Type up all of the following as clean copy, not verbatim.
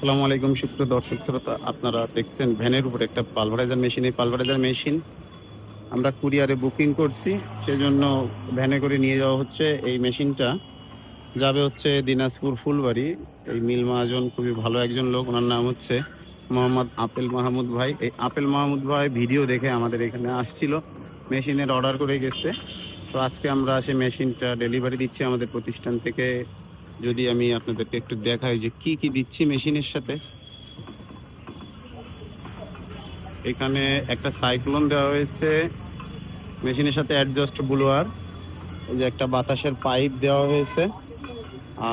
আসসালামু আলাইকুম সুপ্রিয় দর্শক শ্রোতা, আপনারা দেখছেন ভ্যানের উপর একটা পালভারাইজার মেশিন। এই পালভারাইজার মেশিন আমরা কুরিয়ারে বুকিং করছি, সেজন্য ভ্যানে করে নিয়ে যাওয়া হচ্ছে। এই মেশিনটা যাবে হচ্ছে দিনাজপুর ফুলবাড়ি। এই মিল মহাজন খুবই ভালো একজন লোক, ওনার নাম হচ্ছে মোহাম্মদ আপেল মাহমুদ ভাই। এই আপেল মাহমুদ ভাই ভিডিও দেখে আমাদের এখানে আসছিল, মেশিনের অর্ডার করে গেছে। তো আজকে আমরা সেই মেশিনটা ডেলিভারি দিচ্ছি আমাদের প্রতিষ্ঠান থেকে। যদি আমি আপনাদেরকে একটু দেখাই যে কি কি দিচ্ছি মেশিনের সাথে। এখানে একটা সাইক্লোন দেওয়া হয়েছে মেশিনের সাথে, অ্যাডজাস্ট ব্লোয়ার, এই যে একটা বাতাসের পাইপ দেওয়া হয়েছে,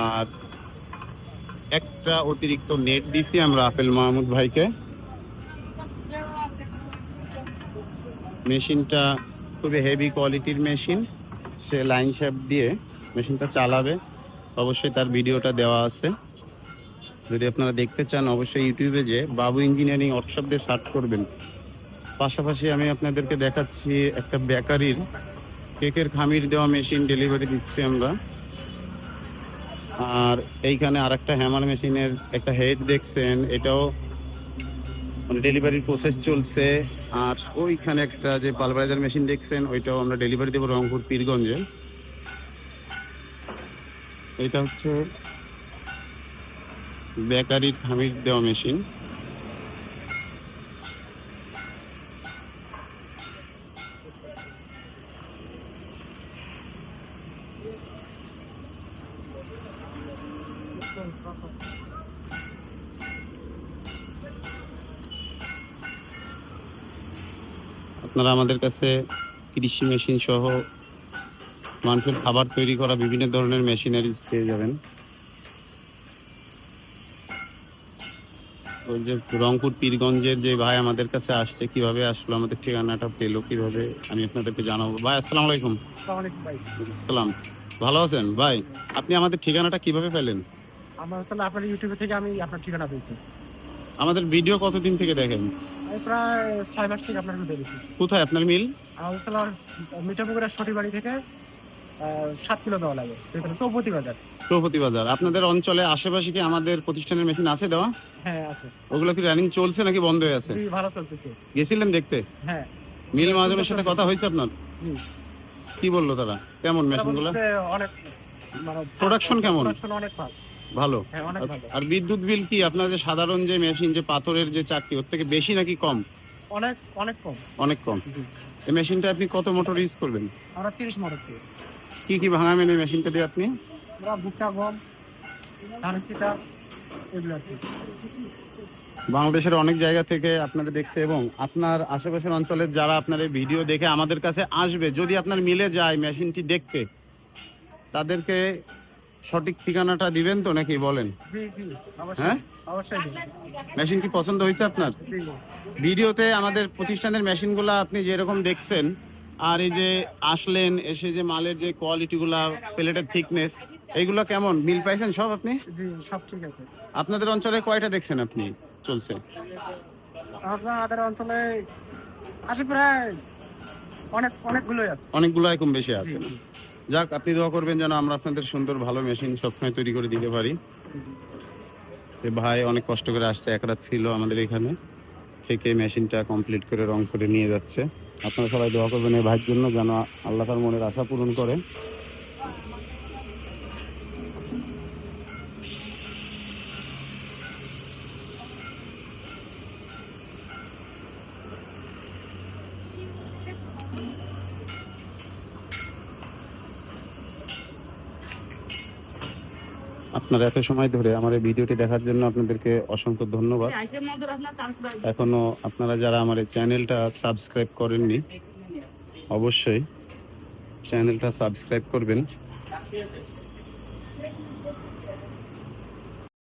আর একটা অতিরিক্ত নেট দিছি আমরা আপেল মাহমুদ ভাইকে। মেশিনটা খুবই হেভি কোয়ালিটির মেশিন। সে লাইন শেপ দিয়ে মেশিনটা চালাবে, অবশ্যই তার ভিডিওটা দেওয়া আছে। যদি আপনারা দেখতে চান অবশ্যই ইউটিউবে যে বাবু ইঞ্জিনিয়ারিং ওয়ার্কশপ দিয়ে সার্চ করবেন। পাশাপাশি আমি আপনাদেরকে দেখাচ্ছি একটা বেকারির কেকের খামির দেওয়া মেশিন ডেলিভারি দিচ্ছি আমরা। আর এইখানে আর একটা হ্যামার মেশিনের একটা হেড দেখছেন, এটাও ডেলিভারির প্রসেস চলছে। আর ওইখানে একটা যে পালভারাইজার মেশিন দেখছেন, ওইটাও আমরা ডেলিভারি দেবো রংপুর পীরগঞ্জে। এটা হচ্ছে বেকারির খামির দেওয়া মেশিন। আপনারা আমাদের কাছে কৃষি মেশিন সহ মানুষের খাবার তৈরি করা বিভিন্ন ধরনের মেশিনারিজ পেয়ে যাবেন। ওই যে রংপুর পীরগঞ্জের যে ভাই আমাদের কাছে আসছে, কিভাবে আসলো, আমাদের ঠিকানাটা পেলো কিভাবে, আমি আপনাদেরকে জানাবো। ভাই আসসালামু আলাইকুম। আসসালাম, ভালো আছেন ভাই? আপনি আমাদের ঠিকানাটা কিভাবে পেলেন? আমার আসলে আপনার ইউটিউবে থেকে আমি আপনার ঠিকানা পেয়েছি। আমাদের ভিডিও কতদিন থেকে দেখেন? আমি প্রায় 6 মাস থেকে আপনার ভিডিও দেখেছি। কোথায় আপনার মিল? আমার আসলে মিঠাপুকুরের সঠিবাড়ি থেকে 7 কিলো দেওয়া লাগে, চৌপতি বাজার। চৌপতি বাজার। আপনাদের অঞ্চলে আশেপাশে কি আমাদের প্রতিষ্ঠানের মেশিন আছে দেওয়া? হ্যাঁ আছে। ওগুলো কি রানিং চলছে নাকি বন্ধ হয়ে আছে? জি, ভালো চলতেছে। গেছিলেন দেখতে? হ্যাঁ। মিল মহাজনের সাথে কথা হয়েছে আপনার? জি। কি বললো তারা? কেমন মেশিনগুলো? অনেক মানে প্রোডাকশন কেমন? প্রোডাকশন অনেক ফাস্ট। ভালো। হ্যাঁ, অনেক ভালো। আর বিদ্যুৎ বিল কি আপনাদের সাধারণ যে মেশিন, যে পাথরের যে চাকরি, ওর থেকে বেশি নাকি কম? অনেক অনেক কম। অনেক কম। এই মেশিনটা আপনি কত মোটর ইউজ করবেন? আমরা 30 মোটর দিয়ে। কি কি ভাঙাবেন এই মেশিনটা দিয়ে আপনি? আমরা ভুট্টা, গম, ধানের চিটা, এগুলো আর কি। বাংলাদেশের অনেক জায়গা থেকে আপনারা দেখছে, এবং আপনার আশেপাশের অঞ্চলের যারা আপনার এই ভিডিও দেখে আমাদের কাছে আসবে, যদি আপনার মিলে যায় মেশিনটি দেখতে, তাদেরকে সঠিক ঠিকানাটা দিবেন তো নাকি বলেন? জি জি, হ্যাঁ অবশ্যই। মেশিন কি পছন্দ হয়েছে আপনার? জি। ভিডিওতে আমাদের প্রতিষ্ঠানের মেশিনগুলো আপনি যেরকম দেখছেন, আর এই যে আসলেন এসে যে মালের যে কোয়ালিটিগুলা, প্লেটের থিকনেস, এইগুলো কেমন মিল পাইছেন সব আপনি? জি, সব ঠিক আছে। আপনাদের অঞ্চলে কয়টা দেখছেন আপনি চলছে? আমাদের অঞ্চলে আসে প্রায় অনেকগুলোই আছে। অনেকগুলাই কম বেশি আছে। যাক, আপনি দোয়া করবেন যেন আমরা আপনাদের সুন্দর ভালো মেশিন সবসময় তৈরি করে দিতে পারি। ভাই অনেক কষ্ট করে আসছে, এক রাত ছিল আমাদের এখানে থেকে, মেশিনটা কমপ্লিট করে রং করে নিয়ে যাচ্ছে। আপনারা সবাই দোয়া করবেন এই ভাইয়ের জন্য, যেন আল্লাহ তার মনের আশা পূরণ করে। আপনারা এত সময় ধরে আমার এই ভিডিওটি দেখার জন্য আপনাদেরকে অসংখ্য ধন্যবাদ। এখনো আপনারা যারা আমার এই চ্যানেলটা সাবস্ক্রাইব করেননি, অবশ্যই চ্যানেলটা সাবস্ক্রাইব করবেন।